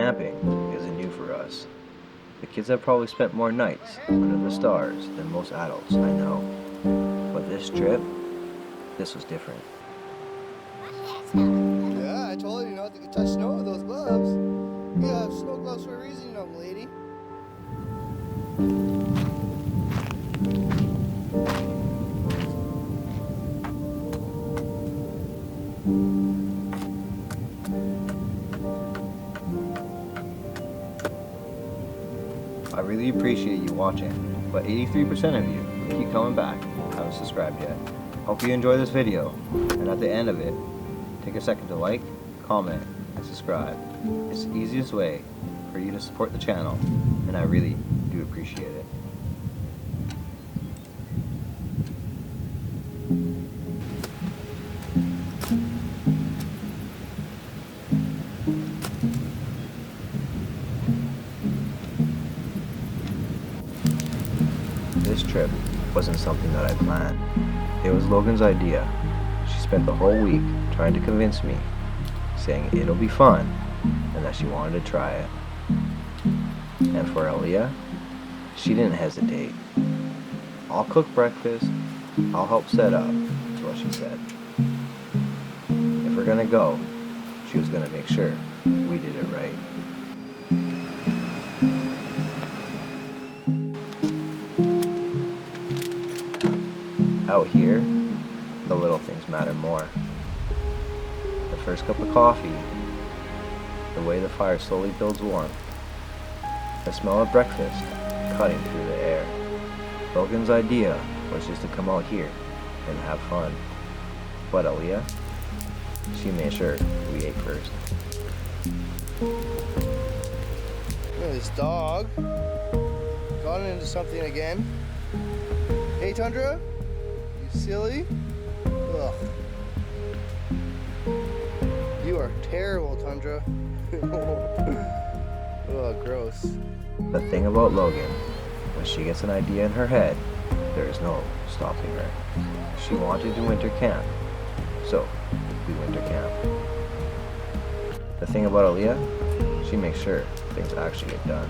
camping isn't new for us. The kids have probably spent more nights under the stars than most adults I know. But this trip, this was different. Yeah, I told you not to touch snow with those gloves. You have snow gloves for a reason, young lady. I really appreciate you watching, but 83% of you who keep coming back haven't subscribed yet. Hope you enjoy this video, and at the end of it, take a second to like, comment, and subscribe. It's the easiest way for you to support the channel, and I really do appreciate it. This trip wasn't something that I planned. It was Logan's idea. She spent the whole week trying to convince me, saying it'll be fun and that she wanted to try it. And for Aaliyah, she didn't hesitate. I'll cook breakfast, I'll help set up, is what she said. If we're gonna go, she was gonna make sure we did it right. Out here, the little things matter more. The first cup of coffee, the way the fire slowly builds warmth, the smell of breakfast cutting through the air. Logan's idea was just to come out here and have fun. But Aaliyah, she made sure we ate first. This dog got into something again. Hey, Tundra? You silly? Ugh. You are terrible, Tundra. Ugh, gross. The thing about Logan, when she gets an idea in her head, there is no stopping her. She wanted to winter camp, so we winter camp. The thing about Aaliyah, she makes sure things actually get done.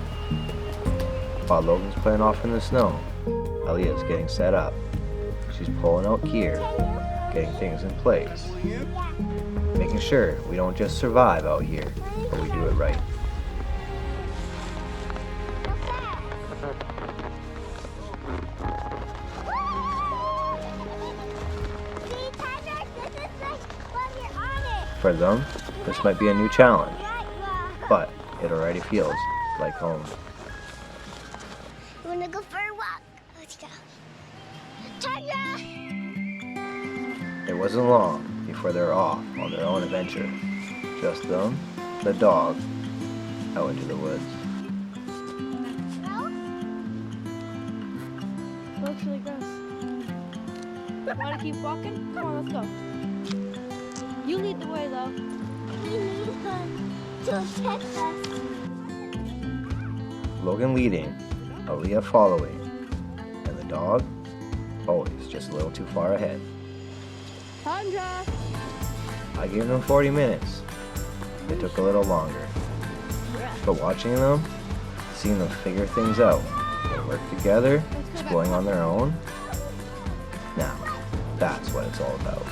While Logan's playing off in the snow, Aaliyah's getting set up. She's pulling out gear, getting things in place, making sure we don't just survive out here, but we do it right. For them, this might be a new challenge, but it already feels like home. You wanna go for a walk? Let's go. Tundra! It wasn't long before they were off on their own adventure. Just them, the dog, out into the woods. Looks really gross. Wanna keep walking? Come on, let's go. You lead the way, though. We need them to protect us. Logan leading, Aaliyah following, and the dog always just a little too far ahead. Tundra! I gave them 40 minutes. It took a little longer. But watching them, seeing them figure things out and work together, exploring on their own, now that's what it's all about.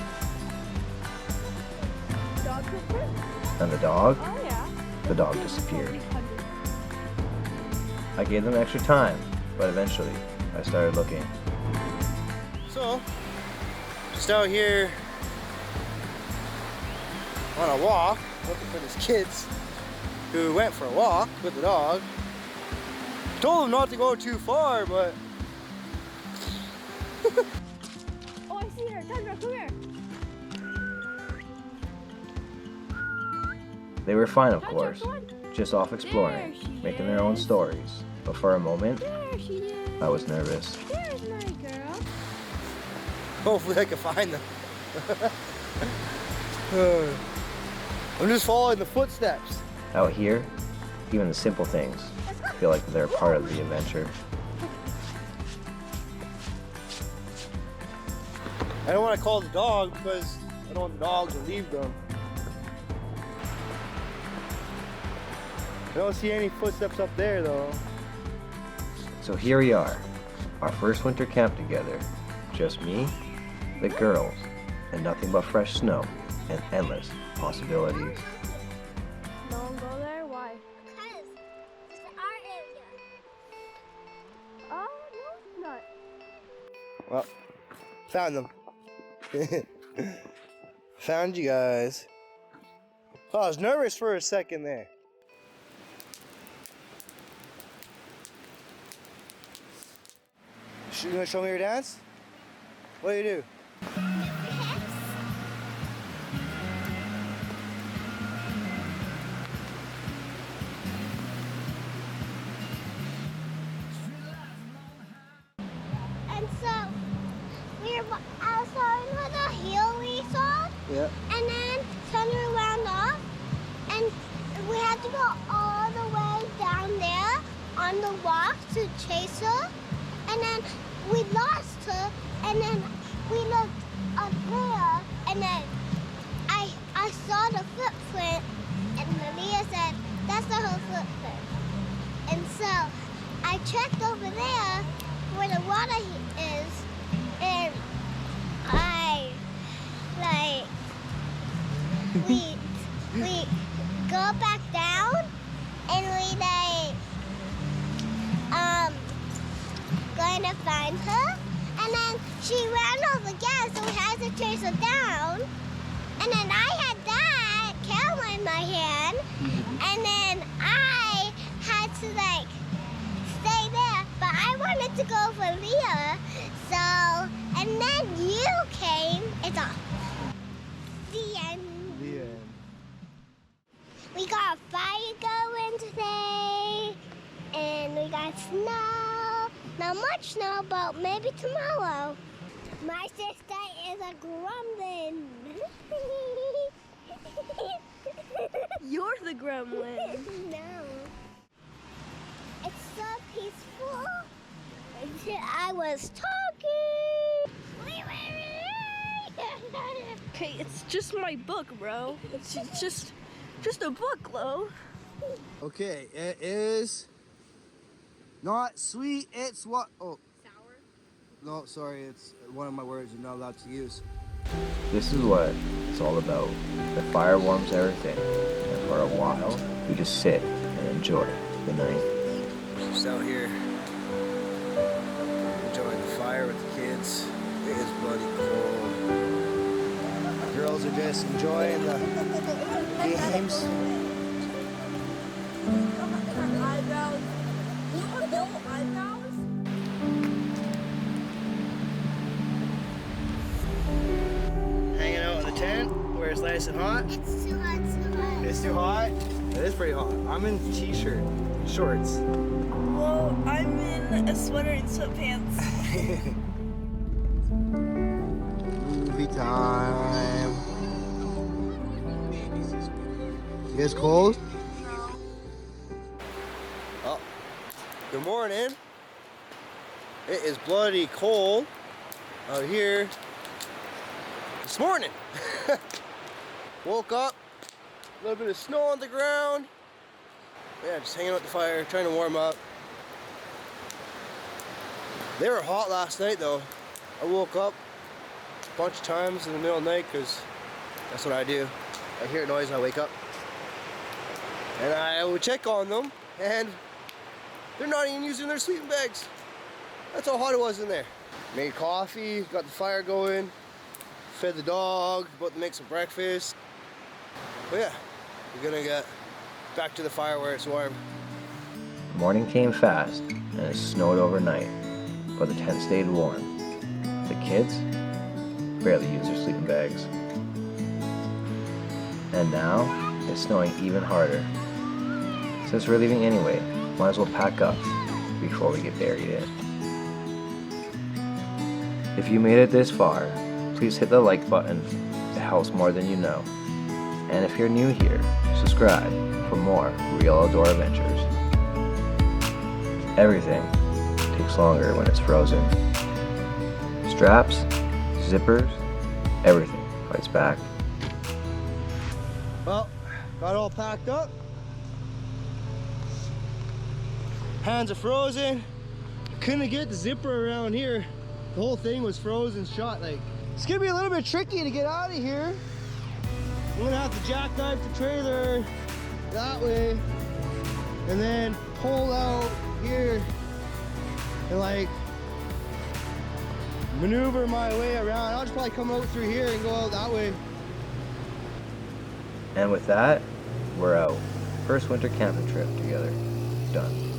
Dog footprint? And the dog? Oh, yeah. The dog disappeared. I gave them extra time, but eventually I started looking. So, just out here on a walk, looking for these kids who went for a walk with the dog. Told them not to go too far, but Oh, I see her. Tundra, come here. They were fine, of course, just off exploring, making their own stories. But for a moment, There she is. I was nervous. There's my girl. hopefully I can find them. I'm just following the footsteps. Out here, even the simple things feel like they're part of the adventure. I don't want to call the dog because I don't want the dog to leave them. I don't see any footsteps up there though. So here we are, our first winter camp together. Just me, the girls, and nothing but fresh snow and endless possibilities. Don't go there. Why? Because it's our area. Oh no, it's not. Well, found them. Found you guys. Oh, I was nervous for a second there. You gonna show me your dance? What do you do? And so we were outside with a hill we saw, Yeah. and then turned around off, and we had to go all the way down there on the walk to chase her, and then we lost her, and then we looked up there, and then I saw the footprint, and Malia said, that's not her footprint. And so I checked over there where the water is, and we go back down, and we going to find her, and then she ran off again, so we had to chase her down, and then I had that camera in my hand, and then I had to stay there, but I wanted to go for Leah, so, and then you came, it's off. The end. The end. We got a fire going today, and we got snow. Not much snow, but maybe tomorrow. My sister is a gremlin. You're the gremlin. No. It's so peaceful until I was talking. Okay, it's just my book, bro. It's just a book, Lo. Okay, it is not sweet, it's what? Oh. Sour? No, sorry, it's one of my words you're not allowed to use. This is what it's all about. The fire warms everything, and for a while, we just sit and enjoy the night. Just out here enjoying the fire with the kids. It is bloody cold. The girls are just enjoying the games. Hanging out in the tent where it's nice and hot. It's too hot, too hot. It's too hot. It is pretty hot. I'm in t-shirt, shorts. Well, I'm in a sweater and sweatpants. Movie time. You guys cold? Oh, good morning. It is bloody cold out here this morning. Woke up, a little bit of snow on the ground. Yeah, just hanging out the fire, trying to warm up. They were hot last night though. I woke up a bunch of times in the middle of the night because that's what I do. I hear a noise and I wake up. And I would check on them, and they're not even using their sleeping bags. That's how hot it was in there. Made coffee, got the fire going, fed the dog, about to make some breakfast. But yeah, we're gonna get back to the fire where it's warm. The morning came fast, and it snowed overnight, but the tent stayed warm. The kids barely used their sleeping bags. And now, it's snowing even harder. Since we're leaving anyway, might as well pack up before we get buried in. If you made it this far, please hit the like button. It helps more than you know. And if you're new here, subscribe for more real outdoor adventures. Everything takes longer when it's frozen. Straps, zippers, everything fights back. Well, got all packed up. Hands are frozen. Couldn't get the zipper around here. The whole thing was frozen shut. Like, it's gonna be a little bit tricky to get out of here. I'm gonna have to jackknife the trailer that way and then pull out here and like maneuver my way around. I'll just probably come out through here and go out that way. And with that, we're out. First winter camping trip together. Done.